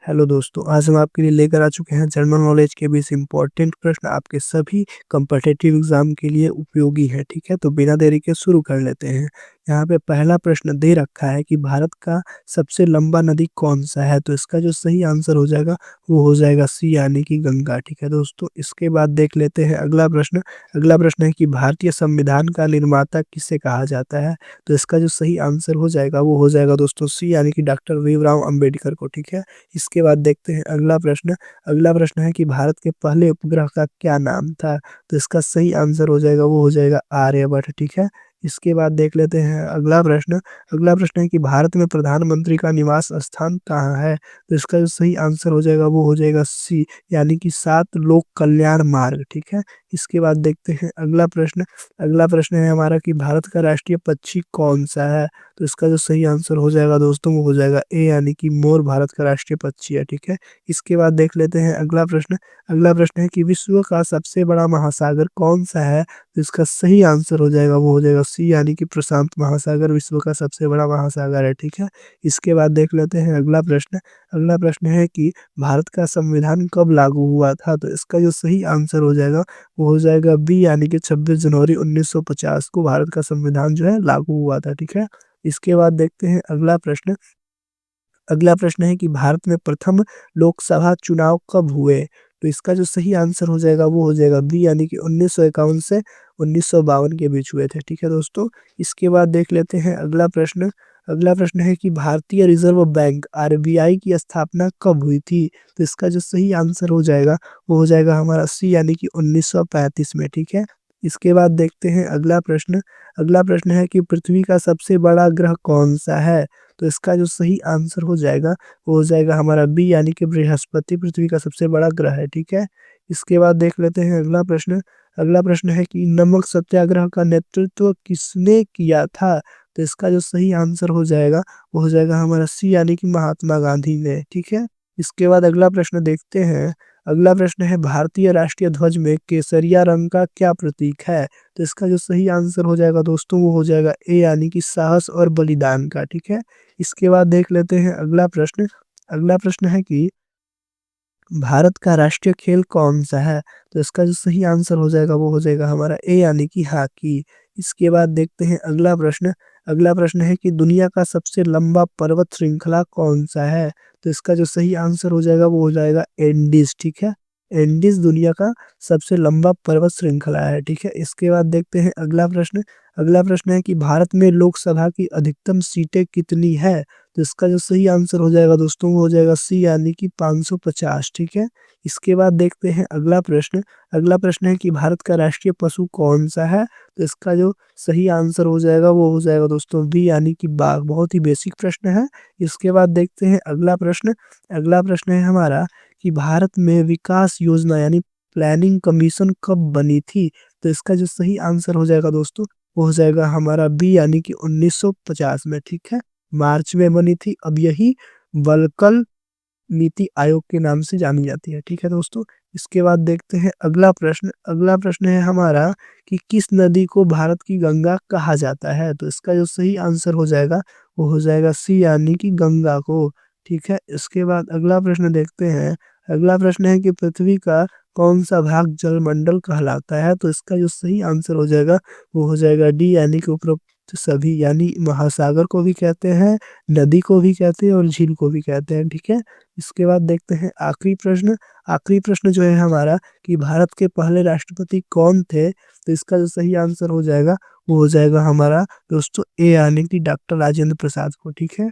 Hello दोस्तों, आज हम आपके लिए लेकर आ चुके हैं जनरल नॉलेज के 20 इम्पोर्टेंट प्रश्न आपके सभी कॉम्पिटिटिव एग्जाम के लिए उपयोगी है। ठीक है, तो बिना देरी के शुरू कर लेते हैं। यहाँ पे पहला प्रश्न दे रखा है कि भारत का सबसे लंबा नदी कौन सा है। तो इसका जो सही आंसर हो जाएगा वो हो जाएगा सी यानी कि गंगा। ठीक है दोस्तों, इसके बाद देख लेते हैं अगला प्रश्न। अगला प्रश्न है कि भारतीय संविधान का निर्माता किसे कहा जाता है। तो इसका जो सही आंसर हो जाएगा वो हो जाएगा दोस्तों सी यानी कि डॉक्टर भीमराव अम्बेडकर को। ठीक है, इसके बाद देखते हैं अगला प्रश्न। अगला प्रश्न है कि भारत के पहले उपग्रह का क्या नाम था। तो इसका सही आंसर हो जाएगा वो हो जाएगा आर्यभट्ट। ठीक है, इसके बाद देख लेते हैं अगला प्रश्न। अगला प्रश्न है कि भारत में प्रधानमंत्री का निवास स्थान कहाँ है। तो इसका जो सही आंसर हो जाएगा वो हो जाएगा सी यानी कि 7 लोक कल्याण मार्ग। ठीक है, इसके बाद देखते हैं अगला प्रश्न। अगला प्रश्न है हमारा कि भारत का राष्ट्रीय पक्षी कौन सा है। तो इसका जो सही आंसर हो जाएगा दोस्तों वो हो जाएगा ए यानी कि मोर भारत का राष्ट्रीय पक्षी है। ठीक है, इसके बाद देख लेते हैं अगला प्रश्न। अगला प्रश्न है कि विश्व का सबसे बड़ा महासागर कौन सा है। तो इसका सही आंसर हो जाएगा वो हो जाएगा सी यानी कि प्रशांत महासागर विश्व का सबसे बड़ा महासागर है। ठीक है, इसके बाद देख लेते हैं अगला प्रश्न। अगला प्रश्न है कि भारत का संविधान कब लागू हुआ था। तो इसका जो सही आंसर हो जाएगा वो हो जाएगा बी यानी कि 26 जनवरी 1950 को भारत का संविधान जो है लागू हुआ था। ठीक है, इसके बाद देखते हैं अगला प्रश्न। अगला प्रश्न है कि भारत में प्रथम लोकसभा चुनाव कब हुए। तो इसका जो सही आंसर हो जाएगा वो हो जाएगा बी यानी कि 1951 से 1952 के बीच हुए थे। ठीक है दोस्तों, इसके बाद देख लेते हैं अगला प्रश्न। अगला प्रश्न है कि भारतीय रिजर्व बैंक आरबीआई की स्थापना कब हुई थी। तो इसका जो सही आंसर हो जाएगा वो हो जाएगा हमारा सी यानी कि 1935 में। ठीक है, इसके बाद देखते हैं अगला प्रश्न। अगला प्रश्न है कि पृथ्वी का सबसे बड़ा ग्रह कौन सा है। तो इसका जो सही आंसर हो जाएगा वो हो जाएगा हमारा बी यानी कि बृहस्पति पृथ्वी का सबसे बड़ा ग्रह है। ठीक है, इसके बाद देख लेते हैं अगला प्रश्न। अगला प्रश्न है कि नमक सत्याग्रह का नेतृत्व किसने किया था। तो इसका जो सही आंसर हो जाएगा वो हो जाएगा हमारा सी यानी कि महात्मा गांधी ने। ठीक है, इसके बाद अगला प्रश्न देखते हैं। अगला प्रश्न है भारतीय राष्ट्रीय ध्वज में केसरिया रंग का क्या प्रतीक है। तो इसका जो सही आंसर हो जाएगा दोस्तों वो हो जाएगा ए यानी कि साहस और बलिदान का। ठीक है, इसके बाद देख लेते हैं अगला प्रश्न। अगला प्रश्न है कि भारत का राष्ट्रीय खेल कौन सा है। तो इसका जो सही आंसर हो जाएगा वो हो जाएगा हमारा ए यानी कि हॉकी। इसके बाद देखते हैं अगला प्रश्न। अगला प्रश्न है कि दुनिया का सबसे लंबा पर्वत श्रृंखला कौन सा है। तो इसका जो सही आंसर हो जाएगा वो हो जाएगा एंडीज। ठीक है, एंडीज दुनिया का सबसे लंबा पर्वत श्रृंखला है। ठीक है, इसके बाद देखते हैं अगला प्रश्न। अगला प्रश्न है कि भारत में लोकसभा की अधिकतम सीटें कितनी है। तो इसका जो सही आंसर हो जाएगा दोस्तों वो हो जाएगा सी यानी कि 550। ठीक है, इसके बाद देखते हैं अगला प्रश्न। अगला प्रश्न है कि भारत का राष्ट्रीय पशु कौन सा है। तो इसका जो सही आंसर हो जाएगा वो हो जाएगा दोस्तों बी यानी कि बाघ। बहुत ही बेसिक प्रश्न है। इसके बाद देखते हैं अगला प्रश्न। अगला प्रश्न है हमारा कि भारत में विकास योजना यानी प्लानिंग कमीशन कब बनी थी। तो इसका जो सही आंसर हो जाएगा दोस्तों वो हो जाएगा हमारा बी यानी कि 1950 में। ठीक है, मार्च में बनी थी। अब यही वलकल नीति आयोग के नाम से जानी जाती है। ठीक है दोस्तों, इसके बाद देखते हैं अगला प्रश्न। अगला प्रश्न है हमारा कि किस नदी को भारत की गंगा कहा जाता है। तो इसका जो सही आंसर हो जाएगा वो हो जाएगा सी यानी कि गंगा को। ठीक है, इसके बाद अगला प्रश्न देखते हैं। अगला प्रश्न है कि पृथ्वी का कौन सा भाग जलमंडल कहलाता है। तो इसका जो सही आंसर हो जाएगा वो हो जाएगा डी यानी कि उपरोक्त सभी यानी महासागर को भी कहते हैं, नदी को भी कहते हैं और झील को भी कहते हैं। ठीक है, इसके बाद देखते हैं आखिरी प्रश्न। आखिरी प्रश्न जो है हमारा कि भारत के पहले राष्ट्रपति कौन थे। तो इसका जो सही आंसर हो जाएगा वो हो जाएगा हमारा दोस्तों ए यानी कि डॉक्टर राजेंद्र प्रसाद को। ठीक है।